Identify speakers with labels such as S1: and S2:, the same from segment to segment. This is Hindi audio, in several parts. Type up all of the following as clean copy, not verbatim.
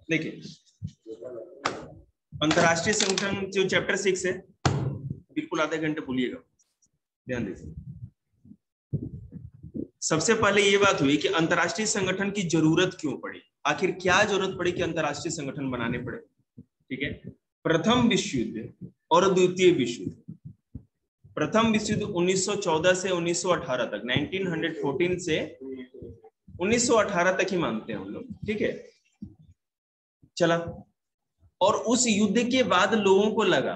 S1: देखिए, अंतरराष्ट्रीय संगठन जो चैप्टर 6 है, बिल्कुल आधे घंटे भूलिएगा, ध्यान दीजिए। सबसे पहले ये बात हुई कि अंतरराष्ट्रीय संगठन की जरूरत क्यों पड़ी, आखिर क्या जरूरत पड़ी कि अंतरराष्ट्रीय संगठन बनाने पड़े। ठीक है, प्रथम विश्व युद्ध और द्वितीय विश्व युद्ध। प्रथम विश्व युद्ध 1914 से 1918 तक, 1914 से 1918 तक ही मानते हैं हम लोग। ठीक है, चला। और उस युद्ध के बाद लोगों को लगा,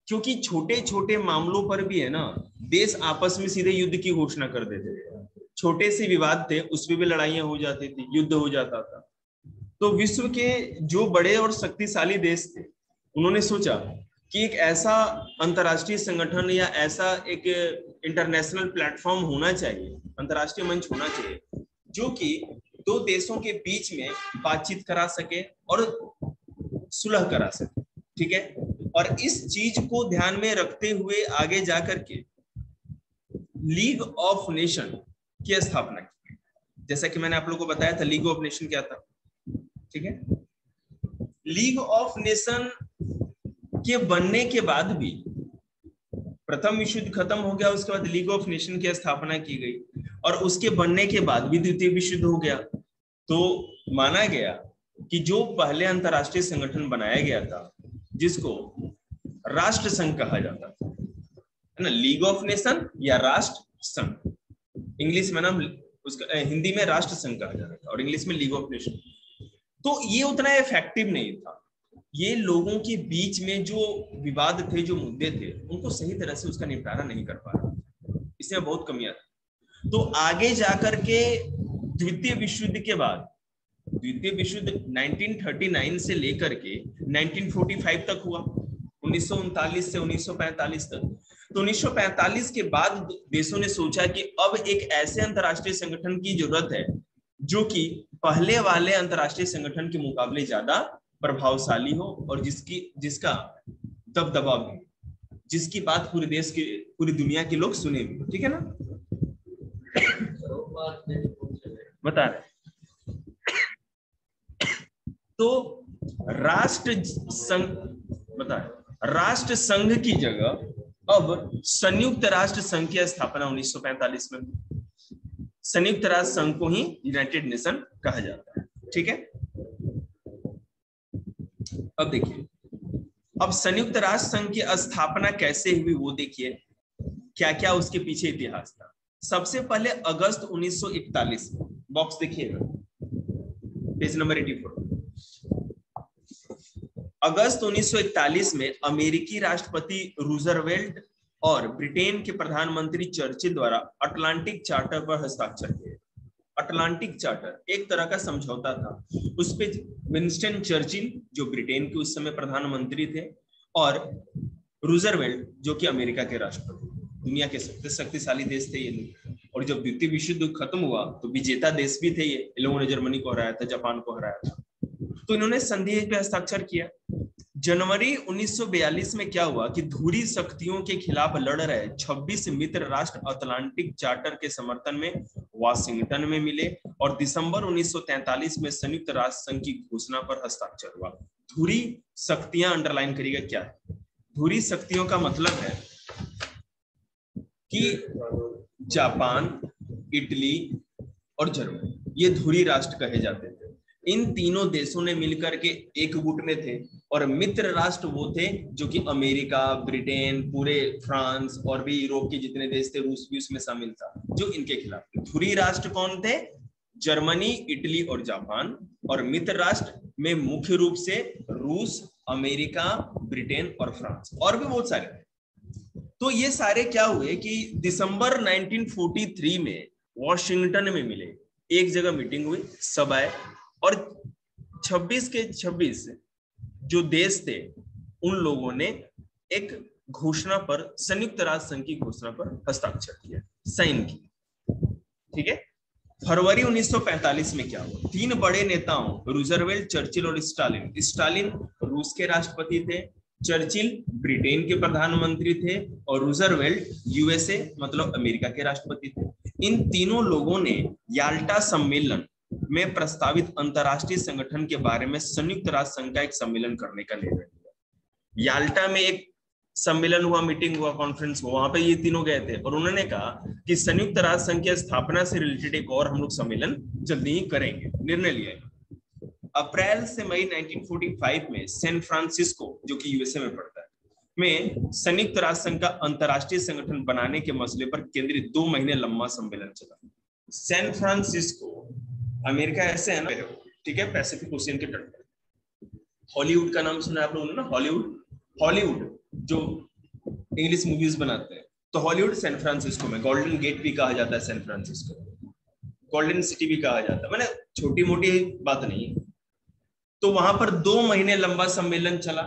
S1: क्योंकि छोटे छोटे मामलों पर भी है ना, देश आपस में सीधे युद्ध की घोषणा कर देते थे। छोटे से विवाद थे, उसमें भी लड़ाइयां हो जाती थी, युद्ध हो जाता था। तो विश्व के जो बड़े और शक्तिशाली देश थे, उन्होंने सोचा कि एक ऐसा अंतरराष्ट्रीय संगठन या ऐसा एक इंटरनेशनल प्लेटफॉर्म होना चाहिए, अंतरराष्ट्रीय मंच होना चाहिए, जो कि दो देशों के बीच में बातचीत करा सके और सुलह करा सके। ठीक है, और इस चीज को ध्यान में रखते हुए आगे जाकर के लीग ऑफ नेशन की स्थापना की। जैसा कि मैंने आप लोगों को बताया था, लीग ऑफ नेशन क्या था। ठीक है, लीग ऑफ नेशन के बनने के बाद भी, प्रथम विश्व युद्ध खत्म हो गया, उसके बाद लीग ऑफ नेशन की स्थापना की गई, और उसके बनने के बाद भी द्वितीय विश्व युद्ध हो गया। तो माना गया कि जो पहले अंतरराष्ट्रीय संगठन बनाया गया था, जिसको राष्ट्र संघ कहा जाता था, है ना, लीग ऑफ नेशन या राष्ट्र संघ, इंग्लिश में नाम उसका, हिंदी में राष्ट्र संघ कहा जाता था और इंग्लिश में लीग ऑफ नेशन। तो ये उतना इफेक्टिव नहीं था। ये लोगों के बीच में जो विवाद थे, जो मुद्दे थे, उनको सही तरह से उसका निपटारा नहीं कर पा रहा, इसमें बहुत कमियां थी। तो आगे जाकर के द्वितीय विश्व युद्ध के बाद, द्वितीय विश्व युद्ध 1939 से लेकर के 1945 तक हुआ, 1939 से 1945 तक। तो 1945 के बाद देशों ने सोचा कि अब एक ऐसे अंतरराष्ट्रीय संगठन की जरूरत है जो कि पहले वाले अंतरराष्ट्रीय संगठन के मुकाबले ज्यादा प्रभावशाली हो और जिसका दबदबा भी, जिसकी बात पूरे देश के, पूरी दुनिया के लोग सुने भी। ठीक है ना, बता रहे। तो राष्ट्र संघ, बता रहे, राष्ट्र संघ की जगह अब संयुक्त राष्ट्र संघ की स्थापना 1945 में। संयुक्त राष्ट्र संघ को ही यूनाइटेड नेशन कहा जाता है। ठीक है, अब देखिए, अब संयुक्त राष्ट्र संघ की स्थापना कैसे हुई वो देखिए, क्या क्या उसके पीछे इतिहास था। सबसे पहले अगस्त 1941, बॉक्स देखिएगा, पेज नंबर 84। अगस्त 1941 में अमेरिकी राष्ट्रपति रूजवेल्ट और ब्रिटेन के प्रधानमंत्री चर्चिल द्वारा अटलांटिक चार्टर पर हस्ताक्षर किए। अटलांटिक चार्टर एक तरह का समझौता था। उस पे विंस्टन चर्चिल, जो ब्रिटेन के उस समय प्रधानमंत्री थे, और रूजवेल्ट, जो कि अमेरिका के राष्ट्रपति, दुनिया के सबसे शक्तिशाली देश थे ये लोग। और जब द्वितीय विश्व युद्ध खत्म हुआ तो विजेता देश भी थे ये, लोगों ने जर्मनी को हराया था, जापान को हराया था। तो इन्होंने संधि पे हस्ताक्षर किया। जनवरी 1942 में क्या हुआ कि धुरी शक्तियों के खिलाफ लड़ रहे 26 मित्र राष्ट्र अटलांटिक चार्टर के समर्थन में वाशिंगटन में मिले, और दिसंबर 1943 में संयुक्त राष्ट्र संघ की घोषणा पर हस्ताक्षर हुआ। धुरी शक्तियां अंडरलाइन करिएगा क्या है। धुरी शक्तियों का मतलब है कि जापान, इटली और जर्मनी, ये धुरी राष्ट्र कहे जाते थे। इन तीनों देशों ने मिलकर के एक गुट में थे, और मित्र राष्ट्र वो थे जो कि अमेरिका, ब्रिटेन, पूरे फ्रांस और भी यूरोप के जितने देश थे, रूस भी उसमें शामिल था, जो इनके खिलाफ थे। धुरी राष्ट्र कौन थे? जर्मनी, इटली और जापान। और मित्र राष्ट्र में मुख्य रूप से रूस, अमेरिका, ब्रिटेन और फ्रांस, और भी बहुत सारे थे। तो ये सारे क्या हुए कि दिसंबर 1943 में वॉशिंगटन में मिले, एक जगह मीटिंग हुई, सब आए, और 26 के 26 जो देश थे उन लोगों ने एक घोषणा पर, संयुक्त राष्ट्र संघ की घोषणा पर हस्ताक्षर किया, साइन की। ठीक है, फरवरी 1945 में क्या हुआ? तीन बड़े नेताओं रूजवेल्ट, चर्चिल और स्टालिन, स्टालिन रूस के राष्ट्रपति थे, चर्चिल ब्रिटेन के प्रधानमंत्री थे, और रूजवेल्ट यूएसए मतलब अमेरिका के राष्ट्रपति थे। इन तीनों लोगों ने याल्टा सम्मेलन में प्रस्तावित अंतर्राष्ट्रीय संगठन के बारे में संयुक्त राष्ट्र संघ का एक सम्मेलन करने का निर्णय लिया। याल्टा में एक सम्मेलन हुआ, मीटिंग हुआ, कॉन्फ्रेंस हुआ, वहां पे ये तीनों गए थे और उन्होंने कहा कि संयुक्त राष्ट्र संघ की स्थापना से रिलेटेड एक और हम लोग सम्मेलन जल्दी ही करेंगे, निर्णय लिया। अप्रैल से मई 1945 में सैन फ्रांसिस्को, जो कि यूएसए में पड़ता है, में संयुक्त राष्ट्र संघ का अंतर्राष्ट्रीय संगठन बनाने के मसले पर केंद्रित 2 महीने लंबा सम्मेलन चला। सैन फ्रांसिस्को अमेरिका ऐसे है ना, ठीक है, पैसिफिक ओशियन के तट पर। हॉलीवुड का नाम सुना है आप लोगों ने ना, हॉलीवुड जो इंग्लिश मूवीज बनाते हैं, तो हॉलीवुड सैन फ्रांसिस्को में। गोल्डन गेट भी कहा जाता है सैन फ्रांसिस्को, गोल्डन सिटी भी कहा जाता है, मैंने छोटी मोटी बात नहीं है। तो वहां पर 2 महीने लंबा सम्मेलन चला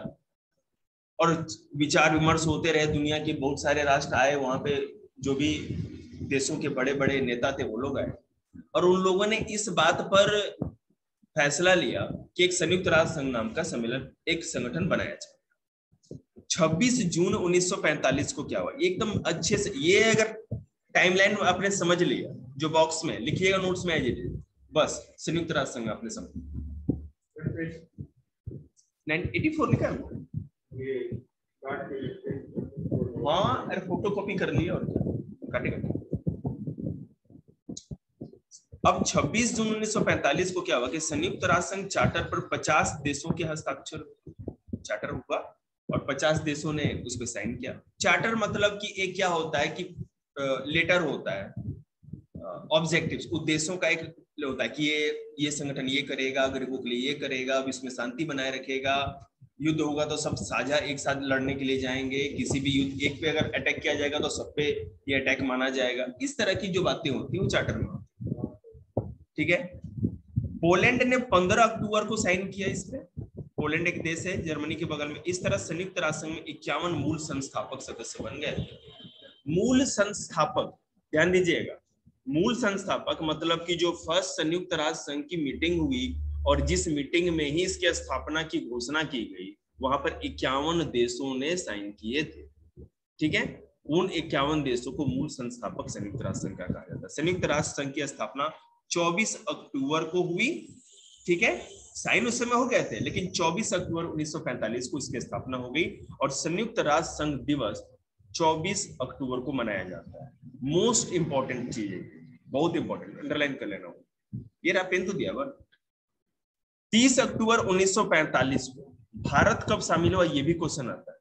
S1: और विचार विमर्श होते रहे। दुनिया के बहुत सारे राष्ट्र आए वहां पे, जो भी देशों के बड़े बड़े नेता थे वो लोग आए और उन लोगों ने इस बात पर फैसला लिया कि एक संयुक्त राष्ट्र संघ नाम का सम्मेलन, एक संगठन बनाया जाए। 26 जून 1945 को क्या हुआ, एकदम अच्छे से, ये अगर टाइमलाइन आपने समझ लिया, जो बॉक्स में लिखिएगा नोट्स में एज इट इज, बस संयुक्त राष्ट्र संघ आपने समझ। 1984 लिखा है, हाँ, अरे फोटो कॉपी कर लिया और काटेगा। अब 26 जून 1945 को क्या हुआ कि संयुक्त राष्ट्र संघ चार्टर पर 50 देशों के हस्ताक्षर, चार्टर हुआ और 50 देशों ने उस पर साइन किया। चार्टर मतलब कि एक क्या होता है कि लेटर होता है, ऑब्जेक्टिव्स, उद्देश्यों का एक होता है कि ये संगठन ये करेगा, गरीबों के लिए ये करेगा, विश्व में शांति बनाए रखेगा, युद्ध होगा तो सब साझा एक साथ लड़ने के लिए जाएंगे, किसी भी युद्ध एक पे अगर अटैक किया जाएगा तो सब पे ये अटैक माना जाएगा। इस तरह की जो बातें होती है वो चार्टर में, ठीक है। पोलैंड ने 15 अक्टूबर को साइन किया इस पे। पोलैंड एक देश है जर्मनी के बगल में। इस तरह संयुक्त राष्ट्र संघ में 51 मूल संस्थापक सदस्य बन गए। मूल संस्थापक, ध्यान दीजिएगा, मूल संस्थापक मतलब कि जो फर्स्ट संयुक्त राष्ट्र संघ की मीटिंग हुई और जिस मीटिंग में ही इसकी स्थापना की घोषणा की गई, वहां पर 51 देशों ने साइन किए थे, ठीक है। उन 51 देशों को मूल संस्थापक संयुक्त राष्ट्र संघ का कहा जाता है। संयुक्त राष्ट्र संघ की स्थापना 24 अक्टूबर को हुई, ठीक है। साइन उस समय हो गए थे, लेकिन 24 अक्टूबर 1945 को इसकी स्थापना हो गई और संयुक्त राष्ट्र संघ दिवस 24 अक्टूबर को मनाया जाता है। मोस्ट इंपॉर्टेंट चीज है, बहुत इंपॉर्टेंट, अंडरलाइन कर लेना। ये रहा, पेन तो दिया हुआ। 30 अक्टूबर 1945 को भारत कब शामिल हुआ, ये भी क्वेश्चन आता है।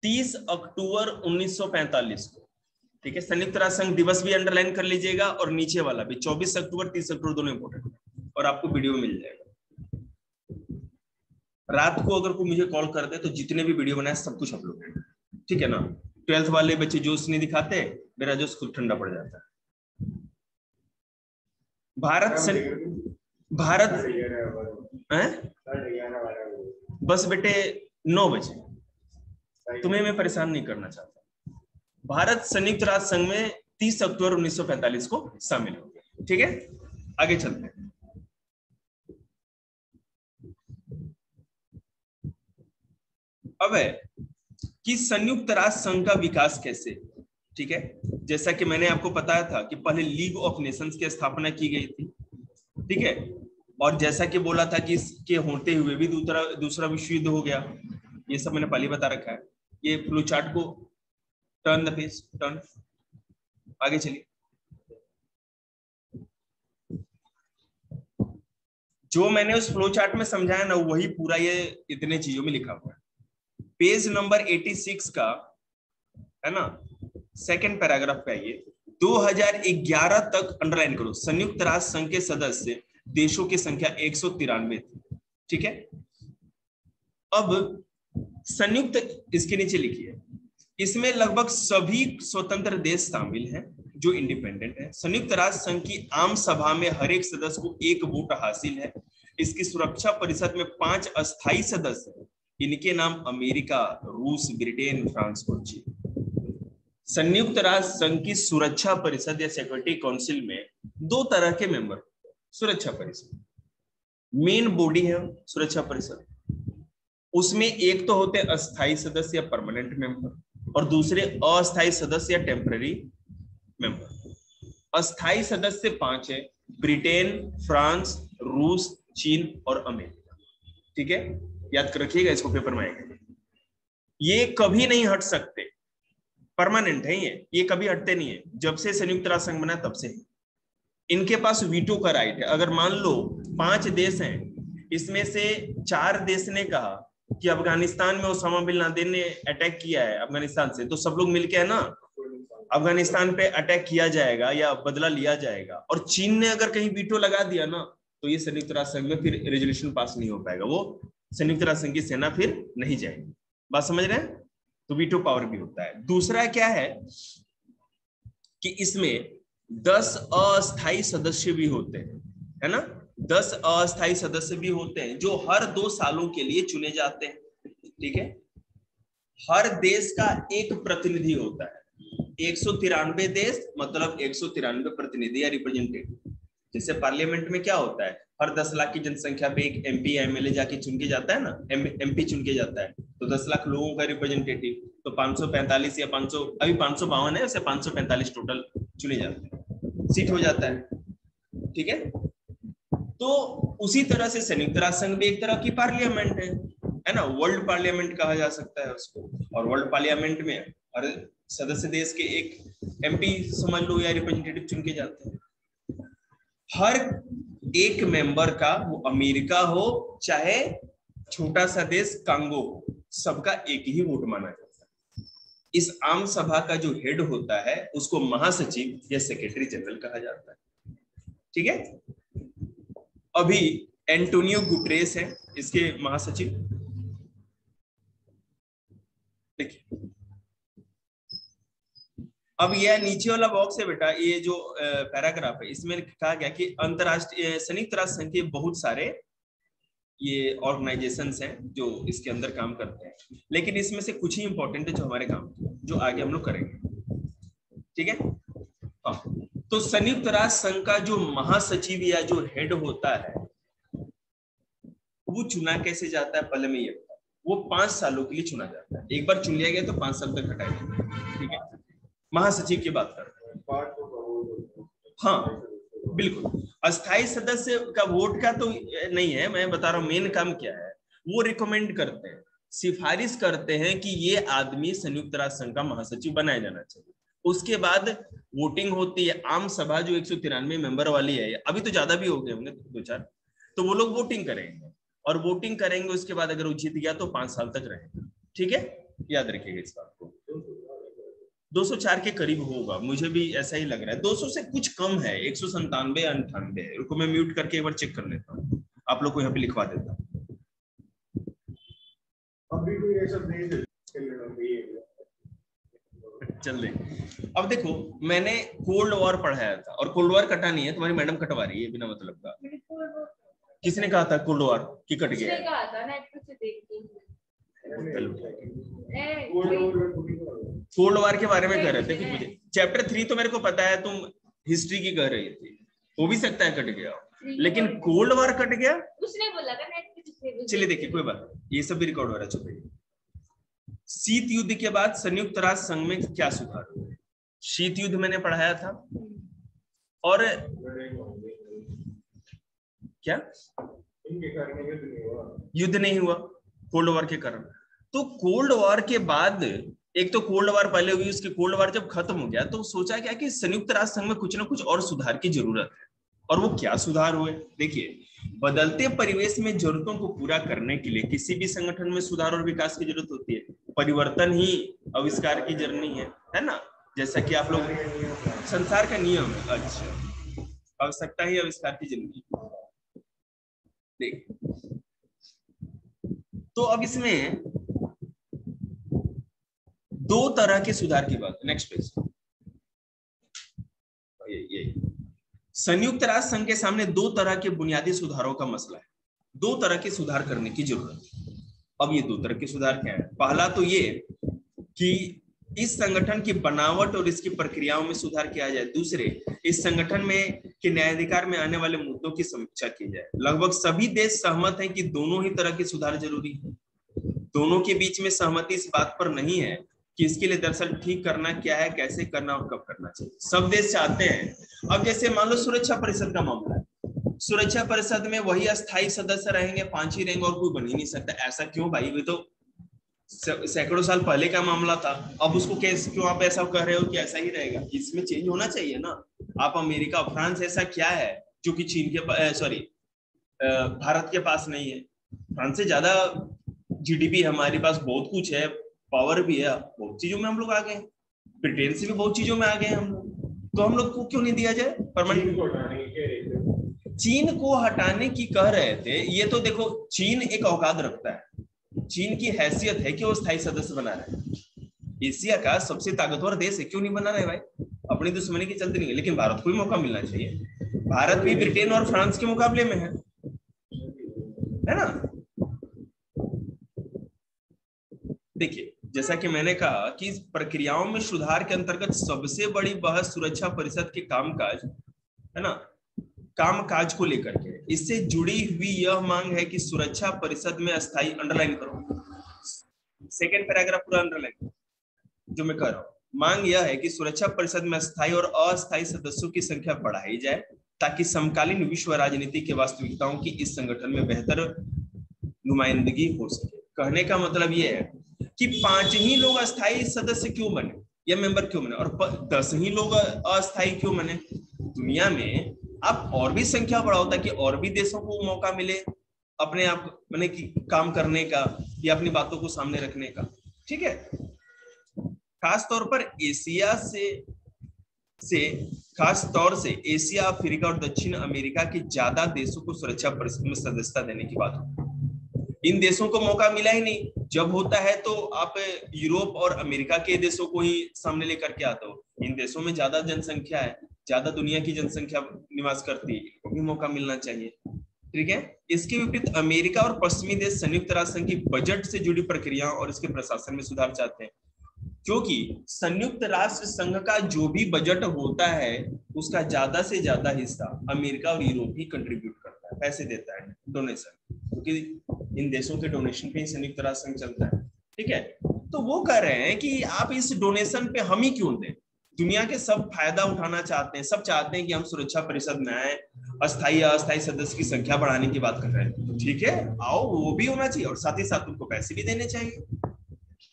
S1: 30 अक्टूबर 1945 को, ठीक है। संयुक्त राष्ट्र संघ दिवस भी अंडरलाइन कर लीजिएगा और नीचे वाला भी, 24 अक्टूबर 30 अक्टूबर दोनों इंपॉर्टेंट है और आपको वीडियो मिल जाएगा। रात को अगर कोई मुझे कॉल कर दे तो जितने भी वीडियो बनाए सब कुछ अपलोड है, ठीक है ना। 12th वाले बच्चे जोश नहीं दिखाते, मेरा जोश खुद ठंडा पड़ जाता है। भारत है बस बेटे 9 बजे, तुम्हें मैं परेशान नहीं करना चाहता। भारत संयुक्त राष्ट्र संघ में 30 अक्टूबर 1945 को शामिल हो गया, ठीक है। आगे चलते हैं। अब है कि संयुक्त राष्ट्र संघ का विकास कैसे, ठीक है। जैसा कि मैंने आपको बताया था कि पहले लीग ऑफ नेशंस की स्थापना की गई थी, ठीक है। और जैसा कि बोला था कि इसके होते हुए भी दूसरा विश्व युद्ध हो गया, ये सब मैंने पहले बता रखा है। ये फ्लो चार्ट को टर्न द पेज, टर्न, आगे चलिए। जो मैंने उस फ्लो चार्ट में समझाया ना, वही पूरा ये इतने चीजों में लिखा हुआ है। पेज नंबर 86 का है ना, सेकंड पैराग्राफ पे आइए। 2011 तक अंडरलाइन करो, संयुक्त राष्ट्र संघ के सदस्य देशों की संख्या 193 थी, ठीक है। अब संयुक्त, इसके नीचे लिखिए, इसमें लगभग सभी स्वतंत्र देश शामिल हैं जो इंडिपेंडेंट है। संयुक्त राष्ट्र संघ की आम सभा में हर एक सदस्य को 1 वोट हासिल है। इसकी सुरक्षा परिषद में 5 अस्थायी सदस्य हैं, इनके नाम अमेरिका, रूस, ब्रिटेन, फ्रांस और चीन। संयुक्त राष्ट्र संघ की सुरक्षा परिषद या सिक्योरिटी काउंसिल में 2 तरह के मेंबर, सुरक्षा परिषद मेन बॉडी है सुरक्षा परिषद, उसमें एक तो होते अस्थायी सदस्य या परमानेंट मेंबर और दूसरे अस्थायी सदस्य या टेम्पररी मेंबर। अस्थायी सदस्य 5 है, ब्रिटेन, फ्रांस, रूस, चीन और अमेरिका। ठीक है, याद कर रखिएगा, इसको पेपर में आएगा। ये कभी नहीं हट सकते, परमानेंट है ये कभी हटते नहीं है। जब से संयुक्त राष्ट्र संघ बना तब से इनके पास वीटो का राइट है। अगर मान लो 5 देश हैं, इसमें से 4 देश ने कहा कि अफगानिस्तान में ओसामा बिन लादेन ने अटैक किया है अफगानिस्तान से, तो सब लोग मिलके है ना अफगानिस्तान पे अटैक किया जाएगा या बदला लिया जाएगा। और चीन ने अगर कहीं वीटो लगा दिया ना, तो ये संयुक्त राष्ट्र संघ में फिर रेजोल्यूशन पास नहीं हो पाएगा, वो संयुक्त राष्ट्र संघ की सेना फिर नहीं जाएगी। बात समझ रहे हैं? तो वीटो पावर भी होता है। दूसरा क्या है कि इसमें 10 अस्थायी सदस्य भी होते हैं, है ना, 10 अस्थायी सदस्य भी होते हैं जो हर 2 सालों के लिए चुने जाते हैं। ठीक है, हर देश का एक प्रतिनिधि होता है। 193 देश मतलब 193 प्रतिनिधि या रिप्रेजेंटेटिव। जैसे पार्लियामेंट में क्या होता है, हर 10 लाख की जनसंख्या पे एक एमपी एमएलए जाके चुन के जाता है ना, एमपी चुन के जाता है, तो 10 लाख लोगों का रिप्रेजेंटेटिव, तो 545 या 500, अभी 552 है, उसे 545 टोटल चुने जाते हैं, सीट हो जाता है। ठीक है, तो उसी तरह से संयुक्त राष्ट्र संघ भी एक तरह की पार्लियामेंट है ना, वर्ल्ड पार्लियामेंट कहा जा सकता है उसको। और वर्ल्ड पार्लियामेंट में हर सदस्य देश के एक एमपी समझ लो या रिप्रेजेंटेटिव चुन के जाते हैं। हर एक मेंबर का, वो अमेरिका हो चाहे छोटा सा देश कांगो हो, सबका एक ही वोट माना जाता है। इस आम सभा का जो हेड होता है उसको महासचिव या सेक्रेटरी जनरल कहा जाता है। ठीक है, अभी एंटोनियो गुटेरेस है इसके महासचिव। देखिए अब यह नीचे वाला बॉक्स है बेटा, ये जो पैराग्राफ है इसमें कहा गया कि अंतरराष्ट्रीय संयुक्त राष्ट्र संघ के बहुत सारे ये ऑर्गेनाइजेशंस हैं जो इसके अंदर काम करते हैं, लेकिन इसमें से कुछ ही इंपॉर्टेंट है जो हमारे काम जो आगे हम लोग करेंगे। ठीक है, हाँ, तो संयुक्त राष्ट्र संघ का जो महासचिव या जो हेड होता है वो चुना कैसे जाता है, पहले मैं ये बता, वो 5 सालों के लिए चुना जाता है। एक बार चुन लिया गया तो 5 साल तक हटाएंगे। ठीक है, महासचिव की बात करते हैं। हाँ बिल्कुल, अस्थायी सदस्य का वोट का तो नहीं है, मैं बता रहा हूँ मेन काम क्या है। वो रिकमेंड करते हैं, सिफारिश करते हैं कि ये आदमी संयुक्त राष्ट्र संघ का महासचिव बनाया जाना चाहिए। उसके बाद वोटिंग होती है, आम सभा जो 193 मेंबर वाली है, अभी तो ज्यादा भी हो गए होंगे 2-4, तो वो लोग वोटिंग करेंगे और वोटिंग करेंगे, उसके बाद अगर वो जीत गया तो 5 साल तक रहेगा। ठीक है, याद रखिएगा इस बात को। 204 के करीब होगा, मुझे भी ऐसा ही लग रहा है, 200 से कुछ कम है, 197 या 98 है। रुको मैं म्यूट करके एक बार चेक कर लेता हूँ, आप लोग को यहाँ पे लिखवा देता हूँ। चल दे। अब देखो मैंने कोल्ड वॉर पढ़ाया था और कोल्ड वॉर कटा नहीं है, तुम्हारी मैडम कटवा रही है बिना मतलब का। किसने कहा था कोल्ड वॉर की कट गया? कोल्ड वॉर के बारे में कह रहे थे कुछ मुझे। चैप्टर 3 तो मेरे को पता है, तुम हिस्ट्री की कह रही थी, हो भी सकता है कट गया, लेकिन कोल्ड वॉर कट गया
S2: उसने बोला था।
S1: चलिए देखिए कोई बात, ये सब भी रिकॉर्ड हो रहा है, चुप। शीत युद्ध के बाद संयुक्त राष्ट्र संघ में क्या सुधार हुए? शीत युद्ध मैंने पढ़ाया था, और क्या युद्ध नहीं हुआ कोल्ड वॉर के कारण। तो कोल्ड वॉर के बाद, एक तो कोल्ड वॉर पहले हुई, उसके कोल्ड वॉर जब खत्म हो गया तो सोचा क्या कि संयुक्त राष्ट्र संघ में कुछ ना कुछ और सुधार की जरूरत है। और वो क्या सुधार हुए? देखिए, बदलते परिवेश में जरूरतों को पूरा करने के लिए किसी भी संगठन में सुधार और विकास की जरूरत होती है। परिवर्तन ही आविष्कार की जर्नी है ना, जैसा कि आप लोग संसार का नियम है। अच्छा, आवश्यकता ही आविष्कार की जर्नी। देख, तो अब इसमें 2 तरह के सुधार की बात। नेक्स्ट पेज, ये संयुक्त राष्ट्र संघ के सामने 2 तरह के बुनियादी सुधारों का मसला है, 2 तरह के सुधार करने की जरूरत है। अब ये 2 तरह के सुधार क्या है? पहला तो ये कि इस संगठन की बनावट और इसकी प्रक्रियाओं में सुधार किया जाए। दूसरे, इस संगठन में के न्यायाधिकार में आने वाले मुद्दों की समीक्षा की जाए। लगभग सभी देश सहमत हैं कि दोनों ही तरह के सुधार जरूरी है। दोनों के बीच में सहमति इस बात पर नहीं है कि इसके लिए दरअसल ठीक करना क्या है, कैसे करना और कब करना चाहिए। सब देश चाहते हैं। अब जैसे मान लो सुरक्षा परिषद का मामला है, सुरक्षा परिषद में वही अस्थायी सदस्य रहेंगे, 5 ही रहेंगे और कोई बन ही नहीं सकता। ऐसा क्यों भाई, वो तो सैकड़ों साल पहले का मामला था। अब उसको कैसे, क्यों आप ऐसा कह रहे हो कि ऐसा ही रहेगा? इसमें चेंज होना चाहिए ना। आप अमेरिका, फ्रांस ऐसा क्या है जो कि चीन के सॉरी भारत के पास नहीं है? फ्रांस से ज्यादा जीडीपी है हमारे पास, बहुत कुछ है, पावर भी है, बहुत चीजों में हम लोग आ गए। ब्रिटेन से भी बहुत चीजों में आ गए हम लोग, तो हम लोग को क्यों नहीं दिया जाए परमानेंट? चीन को हटाने की कह रहे थे। ये तो देखो, चीन एक औकात रखता है, चीन की हैसियत है कि वो स्थायी सदस्य बना रहे हैं। एशिया का सबसे ताकतवर देश है, क्यों नहीं बना रहे भाई? अपनी दुश्मनी के चलते नहीं है, लेकिन भारत को भी मौका मिलना चाहिए। भारत भी ब्रिटेन और फ्रांस के मुकाबले में है ना? देखिए, जैसा कि मैंने कहा कि प्रक्रियाओं में सुधार के अंतर्गत सबसे बड़ी बहस सुरक्षा परिषद के कामकाज है ना, कामकाज को लेकर के। इससे जुड़ी हुई यह मांग है कि सुरक्षा परिषद में अस्थायी, अंडरलाइन करो, सेकेंड पैराग्राफ पूरा अंडरलाइन जो मैं कह रहा हूं, मांग यह है कि सुरक्षा परिषद में अस्थायी और अस्थायी सदस्यों की संख्या बढ़ाई जाए ताकि समकालीन विश्व राजनीति के वास्तविकताओं की इस संगठन में बेहतर नुमाइंदगी हो सके। कहने का मतलब यह है कि 5 ही लोग अस्थायी सदस्य क्यों बने या मेंबर क्यों बने, और 10 ही लोग अस्थायी क्यों बने? दुनिया में आप और भी संख्या बढ़ाओ ताकि और भी देशों को मौका मिले अपने आप मैंने कि काम करने का या अपनी बातों को सामने रखने का। ठीक है, खास तौर पर एशिया खास तौर से एशिया, अफ्रीका और दक्षिण अमेरिका के ज्यादा देशों को सुरक्षा परिषद में सदस्यता देने की बात हो। इन देशों को मौका मिला ही नहीं। जब होता है तो आप यूरोप और अमेरिका के देशों को ही सामने लेकर के आते हो। इन देशों में ज्यादा जनसंख्या है, ज्यादा दुनिया की जनसंख्या निवास करती है, इनको भी मौका मिलना चाहिए। ठीक है, इसके विपरीत अमेरिका और पश्चिमी देश संयुक्त राष्ट्र संघ की बजट से जुड़ी प्रक्रिया और इसके प्रशासन में सुधार चाहते हैं, क्योंकि संयुक्त राष्ट्र संघ का जो भी बजट होता है उसका ज्यादा से ज्यादा हिस्सा अमेरिका और यूरोप ही कंट्रीब्यूट करता है, पैसे देता है, डोनेशन, क्योंकि इन देशों के डोनेशन पे ही संयुक्त राष्ट्र संघ चलता है। ठीक है, तो वो कह रहे हैं कि आप इस डोनेशन पे हम ही क्यों दें? दुनिया के सब फायदा उठाना चाहते हैं, सब चाहते हैं कि हम सुरक्षा परिषद में आए, अस्थायी अस्थायी सदस्य की संख्या बढ़ाने की बात कर रहे हैं। तो ठीक है, आओ, वो भी होना चाहिए और साथ ही साथ उनको पैसे भी देने चाहिए।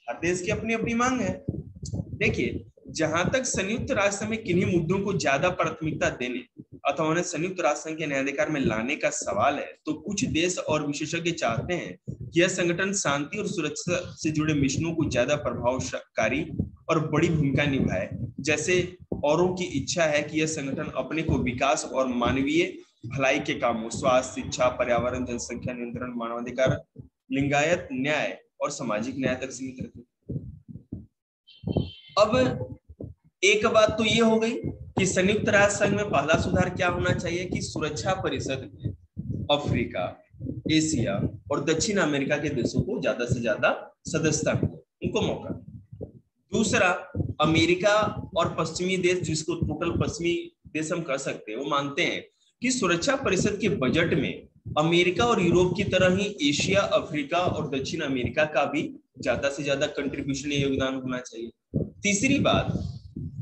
S1: हर देश की अपनी अपनी मांग है। देखिए, जहां तक संयुक्त राष्ट्र में किन्हीं मुद्दों को ज्यादा प्राथमिकता देने अथवा उन्हें संयुक्त राष्ट्र संघ के न्यायाधिकार में लाने का सवाल है, तो कुछ देश और विशेषज्ञ चाहते हैं कि यह संगठन शांति और सुरक्षा से जुड़े मिशनों को ज्यादा प्रभावकारी और बड़ी भूमिका निभाए। जैसे औरों की इच्छा है कि यह संगठन अपने को विकास और मानवीय भलाई के कामों, स्वास्थ्य, शिक्षा, पर्यावरण, जनसंख्या नियंत्रण, मानवाधिकार, लिंगायत न्याय और सामाजिक न्याय तक सीमित रखे। अब एक बात तो ये हो गई कि संयुक्त राष्ट्र संघ में पहला सुधार क्या होना चाहिए कि सुरक्षा परिषद में अफ्रीका, एशिया और दक्षिण अमेरिका के देशों को ज्यादा से ज्यादा सदस्यता मिले, उनको मौका। दूसरा, अमेरिका और पश्चिमी देश, जिसको टोटल पश्चिमी देश हम कह सकते हैं, वो मानते हैं कि सुरक्षा परिषद के बजट में अमेरिका और यूरोप की तरह ही एशिया, अफ्रीका और दक्षिण अमेरिका का भी ज्यादा से ज्यादा कंट्रीब्यूशन, योगदान होना चाहिए। तीसरी बात,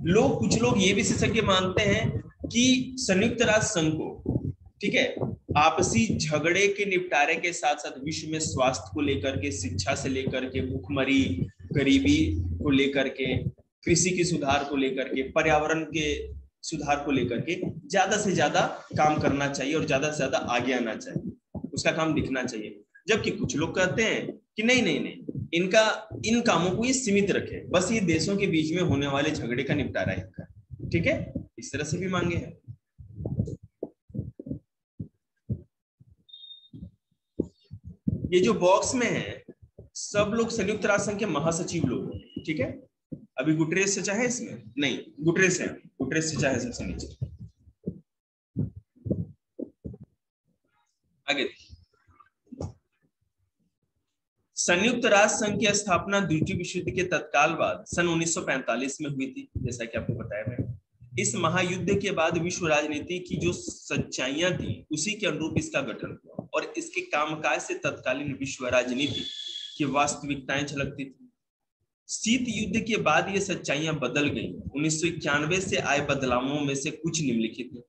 S1: कुछ लोग ये विशेषज्ञ मानते हैं कि संयुक्त राष्ट्र संघ को, ठीक है, आपसी झगड़े के निपटारे के साथ साथ विश्व में स्वास्थ्य को लेकर के, शिक्षा से लेकर के, भूखमरी, गरीबी को लेकर के, कृषि की सुधार को लेकर के, पर्यावरण के सुधार को लेकर के ज्यादा से ज्यादा काम करना चाहिए और ज्यादा से ज्यादा आगे आना चाहिए, उसका काम दिखना चाहिए। जबकि कुछ लोग कहते हैं कि नहीं नहीं नहीं, इन कामों को ये सीमित रखे, बस ये देशों के बीच में होने वाले झगड़े का निपटारा है इनका। ठीक है, इस तरह से भी मांगे हैं। ये जो बॉक्स में है सब लोग संयुक्त राष्ट्र संघ के महासचिव लोग हैं। ठीक है, अभी गुटरेस से चाहे इसमें नहीं, गुटरेस है, गुटरेस से चाहे सबसे नीचे। आगे, संयुक्त राष्ट्र संघ की स्थापना द्वितीय विश्व युद्ध के तत्काल बाद सन 1945 में हुई थी, जैसा कि आपको बताया मैंने। इस महायुद्ध के बाद विश्व राजनीति की जो सच्चाइयां थी उसी के अनुरूप इसका गठन हुआ और इसके कामकाज से तत्कालीन विश्व राजनीति की वास्तविकताएं झलकती थी। शीत युद्ध के बाद ये सच्चाइयां बदल गई। 1991 से आए बदलावों में से कुछ निम्नलिखित है।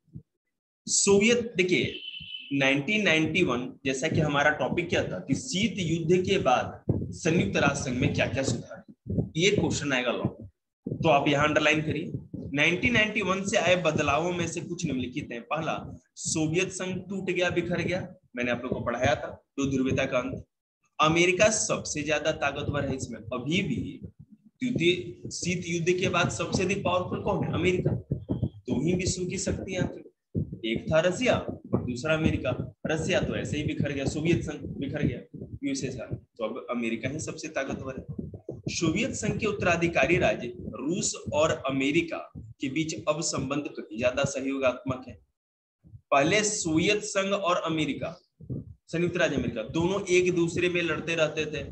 S1: सोवियत, देखिए 1991 जैसा कि हमारा टॉपिक क्या था कि शीत युद्ध के बाद संयुक्त राष्ट्र संघ में क्या क्या सुधार, ये क्वेश्चन आएगा लॉन्ग, तो आप यहां अंडरलाइन करिए। 1991 से आए बदलावों में से कुछ निम्नलिखित हैं। पहला, सोवियत संघ टूट गया, बिखर गया, मैंने आप लोग को पढ़ाया था, दो ध्रुवीयता का अंत। अमेरिका सबसे ज्यादा ताकतवर है इसमें अभी भी। द्वितीय शीत युद्ध के बाद सबसे अधिक पावरफुल कौन है? अमेरिका। दो ही विश्व की शक्तियां थी, एक था रसिया और दूसरा अमेरिका। रसिया तो ऐसे ही बिखर गया, सोवियत संघ बिखर गया, यूएसएसआर, तो अब अमेरिका ही सबसे ताकतवर है। सोवियत संघ के उत्तराधिकारी राज्य रूस और अमेरिका के बीच अब संबंध कहीं ज्यादा सहयोगात्मक है। पहले सोवियत संघ और अमेरिका, संयुक्त राज्य अमेरिका, दोनों एक दूसरे में लड़ते रहते थे,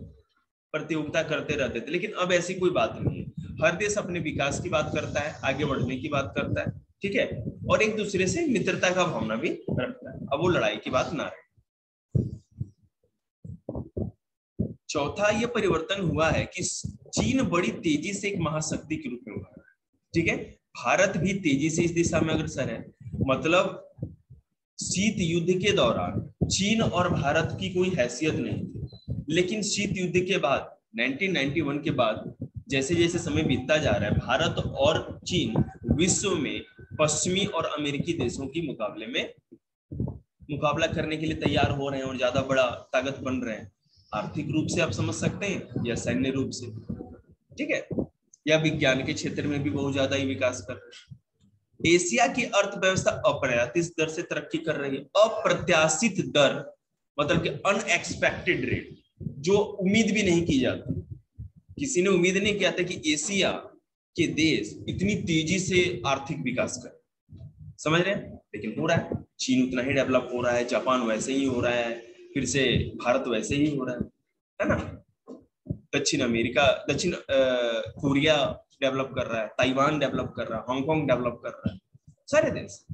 S1: प्रतियोगिता करते रहते थे, लेकिन अब ऐसी कोई बात नहीं है। हर देश अपने विकास की बात करता है, आगे बढ़ने की बात करता है, ठीक है, और एक दूसरे से मित्रता का भावना भी रखता है। अब वो लड़ाई की बात ना रहे। चौथा ये परिवर्तन हुआ है कि चीन बड़ी तेजी से एक महाशक्ति के रूप में उभरा है, ठीक है, भारत भी तेजी से इस दिशा में अग्रसर है। मतलब शीत युद्ध के दौरान चीन और भारत की कोई हैसियत नहीं थी, लेकिन शीत युद्ध के बाद 1991 के बाद जैसे जैसे समय बीतता जा रहा है, भारत और चीन विश्व में पश्चिमी और अमेरिकी देशों के मुकाबले में मुकाबला करने के लिए तैयार हो रहे हैं और ज्यादा बड़ा ताकत बन रहे हैं। आर्थिक रूप से आप समझ सकते हैं या सैन्य रूप से, ठीक है, या विज्ञान के क्षेत्र में भी बहुत ज्यादा ही विकास कर रहे हैं। एशिया की अर्थव्यवस्था अप्रत्याशित दर से तरक्की कर रही है। अप्रत्याशित दर मतलब कि अनएक्सपेक्टेड रेट, जो उम्मीद भी नहीं की जाती। किसी ने उम्मीद नहीं किया था कि एशिया के देश इतनी तेजी से आर्थिक विकास कर, समझ रहे हैं, लेकिन हो रहा है। चीन उतना ही डेवलप हो रहा है, जापान वैसे ही हो रहा है, फिर से भारत वैसे ही हो रहा है ना। दक्षिण अमेरिका, दक्षिण कोरिया डेवलप कर रहा है, ताइवान डेवलप कर रहा है, हांगकांग डेवलप कर रहा है, सारे देश,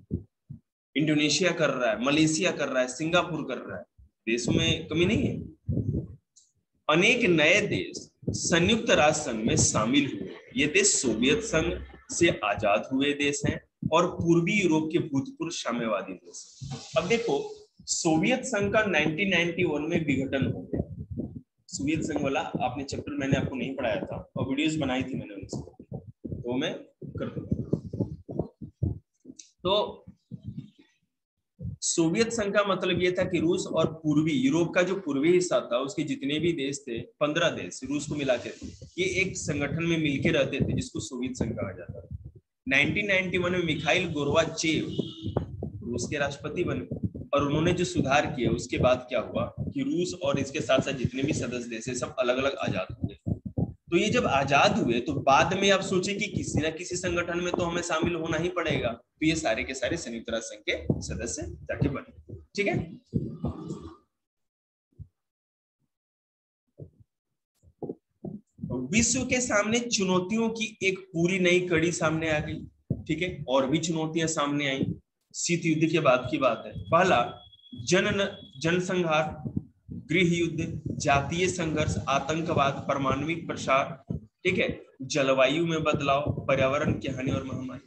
S1: इंडोनेशिया कर रहा है, मलेशिया कर रहा है, सिंगापुर कर रहा है, देशों में कमी नहीं है। अनेक नए देश संयुक्त राष्ट्र संघ में शामिल हुए। ये देश सोवियत संघ से आजाद हुए देश हैं और पूर्वी यूरोप के भूतपूर्व साम्यवादी देश। अब देखो, सोवियत संघ का 1991 में विघटन हो गया। सोवियत संघ वाला आपने चैप्टर मैंने आपको नहीं पढ़ाया था और वीडियोस बनाई थी मैंने उनसे, तो मैं कर दूंगा। तो सोवियत संघ का मतलब ये था कि रूस और पूर्वी यूरोप का जो पूर्वी हिस्सा था उसके जितने भी देश थे, 15 देश रूस को मिला के, ये एक संगठन में मिलके रहते थे जिसको सोवियत संघ कहा जाता था। 1991 में मिखाइल गोर्बाचेव रूस के राष्ट्रपति बने और उन्होंने जो सुधार किए उसके बाद क्या हुआ कि रूस और इसके साथ साथ जितने भी सदस्य देश है सब अलग अलग आजाद हुए। तो ये जब आजाद हुए तो बाद में आप सोचे कि किसी ना किसी संगठन में तो हमें शामिल होना ही पड़ेगा, तो ये सारे के सारे संयुक्त राष्ट्र संघ के सदस्य जाके बने, ठीक है। विश्व के सामने चुनौतियों की एक पूरी नई कड़ी सामने आ गई, ठीक है, और भी चुनौतियां सामने आई। शीत युद्ध के बाद की बात है। पहला, जनसंहार, गृह युद्ध, जातीय संघर्ष, आतंकवाद, परमाणुविक प्रसार, ठीक है, जलवायु में बदलाव, पर्यावरण की हानि और महामारी।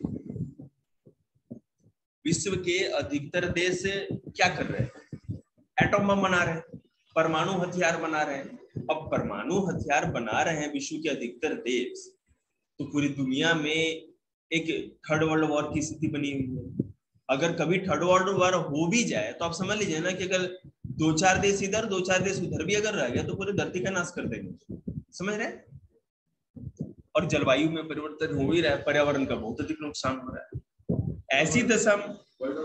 S1: विश्व के अधिकतर देश क्या कर रहे हैं? एटम बम बना रहे हैं, परमाणु हथियार बना रहे हैं। अब परमाणु हथियार बना रहे हैं विश्व के अधिकतर देश, तो पूरी दुनिया में एक थर्ड वर्ल्ड वॉर की स्थिति बनी हुई है। अगर कभी थर्ड वर्ल्ड वॉर हो भी जाए तो आप समझ लीजिए ना कि अगर 2-4 देश इधर 2-4 देश उधर भी अगर रह गया तो पूरी धरती का नाश कर देंगे, समझ रहे हैं। और जलवायु में परिवर्तन हो ही रहा है, पर्यावरण का बहुत अधिक नुकसान हो रहा है। ऐसी दशा में वर्ल्ड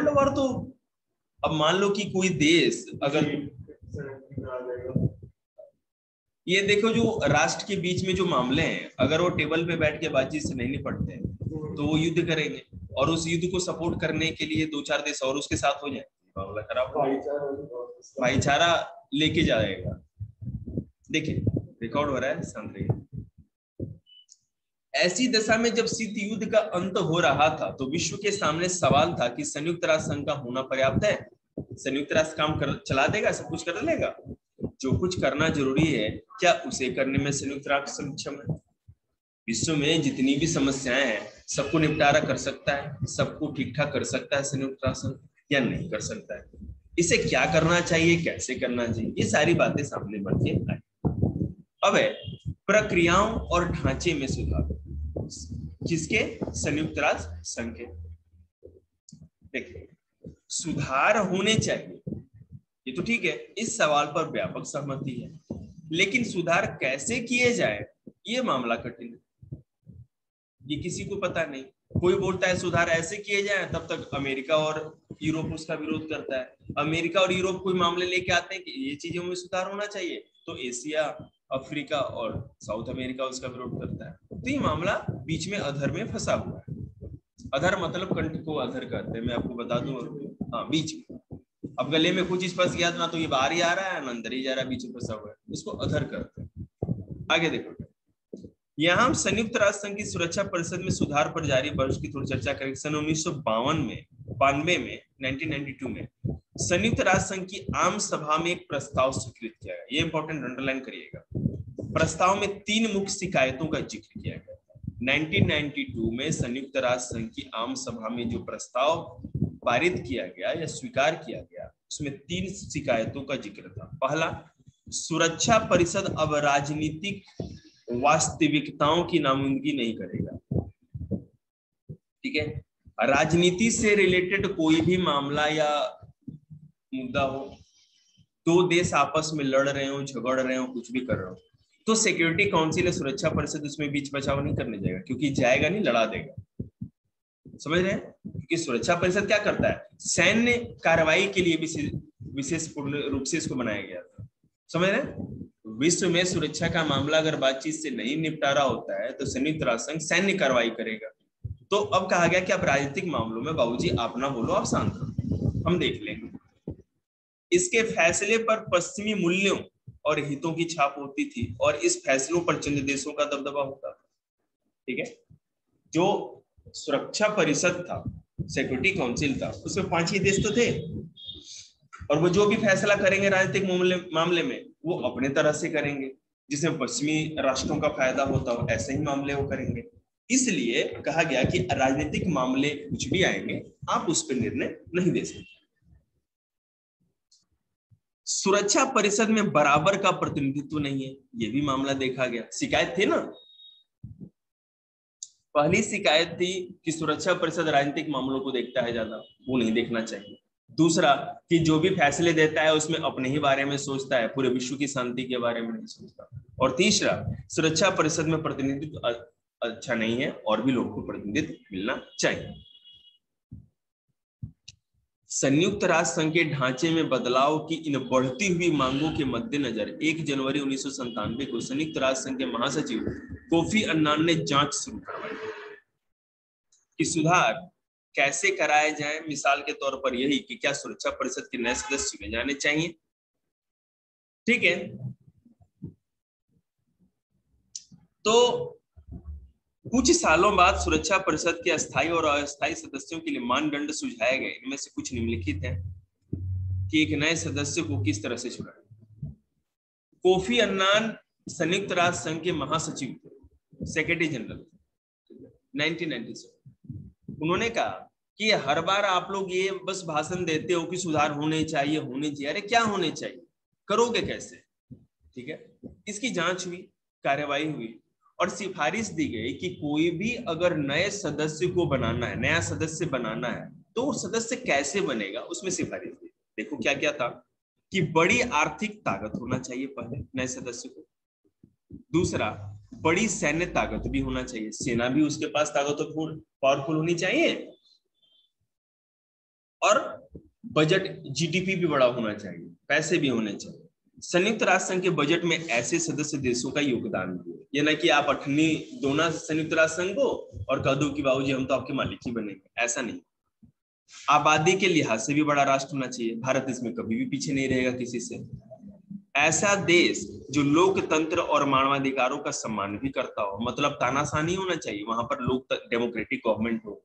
S1: वॉर तो अब मान लो कि कोई देश अगर ये देखो जो राष्ट्र के बीच में जो मामले हैं, अगर वो टेबल पे बैठ के बातचीत से नहीं निपटते हैं तो वो युद्ध करेंगे और उस युद्ध को सपोर्ट करने के लिए 2-4 देश और उसके साथ हो जाए, मामला खराब हो, भाईचारा लेके जाएगा। देखिए रिकॉर्ड हो रहा है, शांत रहिए। ऐसी दशा में जब शीत युद्ध का अंत हो रहा था तो विश्व के सामने सवाल था कि संयुक्त राष्ट्र संघ का होना पर्याप्त है? संयुक्त राष्ट्र काम चला देगा, सब कुछ कर लेगा? जो कुछ करना जरूरी है क्या उसे करने में संयुक्त राष्ट्र सक्षम है? विश्व में जितनी भी समस्याएं हैं सबको निपटारा कर सकता है, सबको ठीक ठाक कर सकता है संयुक्त राष्ट्र या नहीं कर सकता है? इसे क्या करना चाहिए, कैसे करना चाहिए, ये सारी बातें सामने बढ़ के आई। अब है प्रक्रियाओं और ढांचे में सुधार, किसके? संयुक्त राष्ट्र संघ के। देखिए सुधार होने चाहिए, ये तो ठीक है, इस सवाल पर व्यापक सहमति है, लेकिन सुधार कैसे किए जाए ये मामला कठिन है, ये किसी को पता नहीं। कोई बोलता है सुधार ऐसे किए जाए, तब तक अमेरिका और यूरोप उसका विरोध करता है। अमेरिका और यूरोप कोई मामले लेके आते हैं कि ये चीजों में सुधार होना चाहिए, तो एशिया, अफ्रीका और साउथ अमेरिका उसका विरोध करता है। तो ये मामला बीच में अधर में फंसा हुआ है। अधर मतलब कंठ को अधर कहते हैं, मैं आपको बता दूं। हाँ, बीच में। अब गले में कुछ चीज फंस गया ना तो ये बाहर ही आ रहा है ना अंदर ही जा रहा है, बीच में फंसा हुआ है, इसको अधर करते हैं। आगे देखो, यहाँ हम संयुक्त राष्ट्र संघ की सुरक्षा परिषद में सुधार पर जारी बहस की थोड़ी चर्चा करेंगे। सन 1992 में 1992 में संयुक्त राष्ट्र संघ की आम सभा में एक प्रस्ताव स्वीकृत किया गया। ये इंपॉर्टेंट अंडरलाइन करिएगा। प्रस्ताव में 3 मुख्य शिकायतों का जिक्र किया गया। 1992 में संयुक्त राष्ट्र संघ की आम सभा में जो प्रस्ताव पारित किया गया या स्वीकार किया गया, उसमें 3 शिकायतों का जिक्र था। पहला, सुरक्षा परिषद अब राजनीतिक वास्तविकताओं की नामुमकिन नहीं करेगा। ठीक है, राजनीति से रिलेटेड कोई भी मामला या मुद्दा हो, 2 देश आपस में लड़ रहे हो, झगड़ रहे हो, कुछ भी कर रहे हो, तो सिक्योरिटी काउंसिल या सुरक्षा परिषद उसमें बीच बचाव नहीं करने जाएगा, क्योंकि जाएगा नहीं, लड़ा देगा। समझ रहे हैं? क्योंकि सुरक्षा परिषद क्या करता है, सैन्य कार्रवाई के लिए विशेष पूर्ण रूप से इसको बनाया गया था। समझ रहे हैं? विश्व में सुरक्षा का मामला अगर बातचीत से नहीं निपटारा होता है तो संयुक्त राष्ट्र संघ सैन्य कार्रवाई करेगा। तो अब कहा गया कि आप राजनीतिक मामलों में बाबूजी आप ना बोलो, आप शांत रहो, हम देख लेंगे। इसके फैसले पर पश्चिमी मूल्यों और हितों की छाप होती थी और इस फैसलों पर चंद देशों का दबदबा होता था। ठीक है, जो सुरक्षा परिषद था, सिक्योरिटी काउंसिल था, उसमें 5 ही देश तो थे, और वो जो भी फैसला करेंगे राजनीतिक मामले में वो अपने तरह से करेंगे, जिसमें पश्चिमी राष्ट्रों का फायदा होता हो, ऐसे ही मामले वो करेंगे। इसलिए कहा गया कि राजनीतिक मामले कुछ भी आएंगे आप उस पर निर्णय नहीं दे सकते। सुरक्षा परिषद में बराबर का प्रतिनिधित्व नहीं है, ये भी मामला देखा गया। शिकायत थी ना, पहली शिकायत थी कि सुरक्षा परिषद राजनीतिक मामलों को देखता है ज्यादा, वो नहीं देखना चाहिए। दूसरा कि जो भी फैसले देता है उसमें अपने ही बारे में सोचता है, पूरे विश्व की शांति के बारे में नहीं सोचता। और तीसरा, सुरक्षा परिषद में प्रतिनिधित्व अच्छा नहीं है और भी लोगों को प्रतिनिधित्व मिलना चाहिए। संयुक्त राष्ट्र संघ के ढांचे में बदलाव की इन बढ़ती हुई मांगों के मद्देनजर 1 जनवरी 1997 को संयुक्त राष्ट्र संघ के महासचिव कोफी अन्नान ने जांच शुरू करवाई कि सुधार कैसे कराए जाए। मिसाल के तौर पर यही कि क्या सुरक्षा परिषद के नए सदस्य चुने जाने चाहिए। ठीक है, तो कुछ सालों बाद सुरक्षा परिषद के अस्थायी और अस्थायी सदस्यों के लिए मानदंड सुझाए गए। इनमें से कुछ निम्नलिखित हैं कि एक नए सदस्य को किस तरह से चुना। कोफी अन्नान संयुक्त राष्ट्र संघ के महासचिव थे, सेक्रेटरी जनरल 1997। उन्होंने कहा कि हर बार आप लोग ये बस भाषण देते हो कि सुधार होने चाहिए होने चाहिए, अरे क्या होने चाहिए, करोगे कैसे? ठीक है, इसकी जांच हुई, कार्यवाही हुई और सिफारिश दी गई कि कोई भी अगर नए सदस्य को बनाना है, नया सदस्य बनाना है, तो वो सदस्य कैसे बनेगा, उसमें सिफारिश दी। देखो क्या क्या था कि बड़ी आर्थिक ताकत होना चाहिए पहले नए सदस्य को। दूसरा, बड़ी सैन्य ताकत भी होना चाहिए, सेना भी उसके पास ताकतवर पावरफुल होनी चाहिए। और बजट जीडीपी भी बड़ा होना चाहिए, पैसे भी होने चाहिए। संयुक्त राष्ट्र संघ के बजट में ऐसे सदस्य देशों का योगदान भी है, ये ना कि आप अठन्नी दोना संयुक्त राष्ट्र संघ को और कह दो कि बाबूजी हम तो आपके मालिक ही बनेंगे, ऐसा नहीं। आबादी के लिहाज से भी बड़ा राष्ट्र होना चाहिए, भारत इसमें कभी भी पीछे नहीं रहेगा किसी से। ऐसा देश जो लोकतंत्र और मानवाधिकारों का सम्मान भी करता हो, मतलब तानाशाह नहीं होना चाहिए, वहां पर लोग डेमोक्रेटिक गवर्नमेंट हो।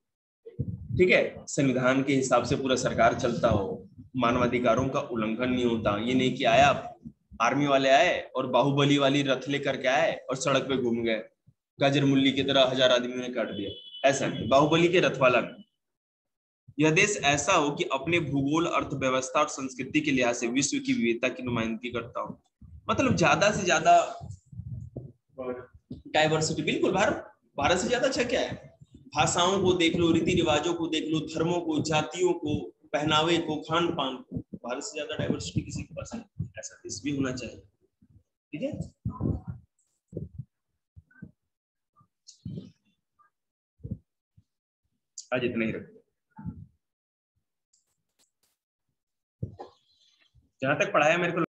S1: ठीक है, संविधान के हिसाब से पूरा सरकार चलता हो, मानवाधिकारों का उल्लंघन नहीं होता। ये नहीं कि आया आर्मी वाले आए और बाहुबली वाली रथ लेकर के आए और सड़क पे घूम गए, गाजर मूली की तरह 1000 आदमियों ने काट दिया। ऐसा नहीं, बाहुबली के रथ वाला नहीं। यह देश ऐसा हो कि अपने भूगोल, अर्थव्यवस्था और संस्कृति के लिहाज से विश्व की विविधता की नुमाइंदगी करता हो। मतलब ज्यादा से ज्यादा डाइवर्सिटी, बिल्कुल। भारत भारत से ज्यादा अच्छा क्या है? भाषाओं को देख लो, रीति रिवाजों को देख लो, धर्मों को, जातियों को, पहनावे को, खान पान को, भारत से ज्यादा डाइवर्सिटी किसी के पास नहीं। ऐसा देश भी होना चाहिए। ठीक है। आज इतना ही रखो। जहां तक पढ़ाया मेरे को